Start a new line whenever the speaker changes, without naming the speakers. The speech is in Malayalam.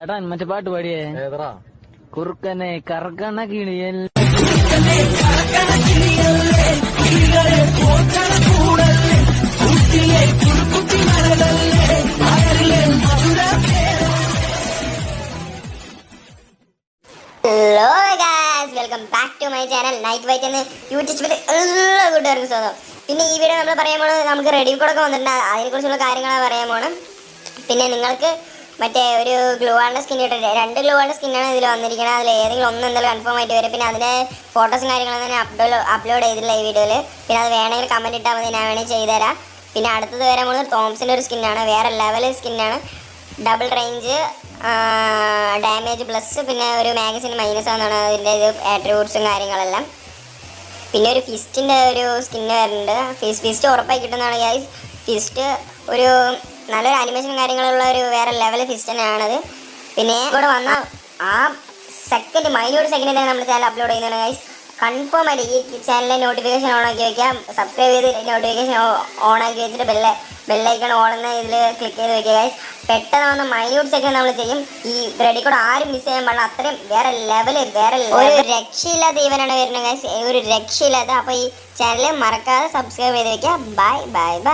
എടാ മറ്റേ പാട്ട് പാടിയേ കുറുക്കനെ കറക്കണ കിണിയൽ
hello guys, welcome back to my channel Night White എന്ന് യൂട്യൂബിൽ എല്ലാ കൂട്ടുകാർക്കും സ്വാഗതം. പിന്നെ ഈ വീഡിയോ നമ്മൾ പറയാൻ പോണത് നമുക്ക് റെഡി കോഡൊക്കെ വന്നിട്ടുണ്ട്, അതിനെക്കുറിച്ചുള്ള കാര്യങ്ങളാണ് പറയാൻ പോണം. പിന്നെ നിങ്ങൾക്ക് മറ്റേ ഒരു ഗ്ലൂ വാളിൻ്റെ സ്കിൻ ഇട്ടിട്ട് 2 ഗ്ലൂ വാളിൻ്റെ സ്കിന്നാണ് ഇതിൽ വന്നിരിക്കുന്നത്. അതിൽ ഏതെങ്കിലും ഒന്ന് എന്തായാലും കൺഫേം ആയിട്ട് വരും. പിന്നെ അതിൻ്റെ ഫോട്ടോസും കാര്യങ്ങളും തന്നെ അപ്ലോഡ് ചെയ്തിട്ടില്ല ഈ വീഡിയോയിൽ. പിന്നെ അത് വേണമെങ്കിൽ കമൻറ്റ് ഇട്ടാൽ മതി, ഞാൻ വേണമെങ്കിൽ ചെയ്തുതരാം. പിന്നെ അടുത്തത് വരാൻ പോകുന്നത് തോംസിൻ്റെ ഒരു സ്കിന്നാണ്, വേറെ ലെവൽ സ്കിന്നാണ്. ഡബിൾ റേഞ്ച്, ഡാമേജ് പ്ലസ്, പിന്നെ ഒരു മാഗസിൻ മൈനസ് എന്നാണ് അതിൻ്റെ ഇത് ആട്രിബ്യൂട്ട്സും കാര്യങ്ങളെല്ലാം. പിന്നെ ഒരു ഫിസ്റ്റിൻ്റെ ഒരു സ്കിന്ന് വരുന്നുണ്ട്. ഫിസ്റ്റ് ഉറപ്പായി കിട്ടുന്നതാണ് ഗൈസ്. ഫിസ്റ്റ് ഒരു നല്ലൊരു അനിമേഷനും കാര്യങ്ങളുള്ള ഒരു വേറെ ലെവൽ ഫിസ്റ്റ് തന്നെയാണത്. പിന്നെ ഇവിടെ വന്ന ആ സെക്കൻഡ് മൈന്യൂട്ട് സെക്കൻഡിൽ തന്നെ നമ്മുടെ ചാനൽ അപ്ലോഡ് ചെയ്യുന്നതാണ് ഗൈസ്. കൺഫേം ആയിട്ട് ഈ ചാനലിലെ നോട്ടിഫിക്കേഷൻ ഓണാക്കി വയ്ക്കാം, സബ്സ്ക്രൈബ് ചെയ്ത് നോട്ടിഫിക്കേഷൻ ഓണാക്കി വെച്ചിട്ട് ബെല്ലൈക്കൺ ഓണെന്ന് ഇതിൽ ക്ലിക്ക് ചെയ്ത് വയ്ക്കുക ഗൈസ്. പെട്ടെന്ന് വന്ന മൈന്യൂട്ട് സെക്കൻഡ് നമ്മൾ ചെയ്യും. ഈ റെഡി കോഡ് ആരും മിസ് ചെയ്യാൻ പാടില്ല, അത്രയും വേറെ ലെവൽ ഒരു രക്ഷയില്ലാത്ത ഈവനാണ് വരുന്നത് ഗൈസ്, ഒരു രക്ഷയില്ലാത്ത. അപ്പോൾ ഈ ചാനൽ മറക്കാതെ സബ്സ്ക്രൈബ് ചെയ്ത് വയ്ക്കുക. Bye bye bye.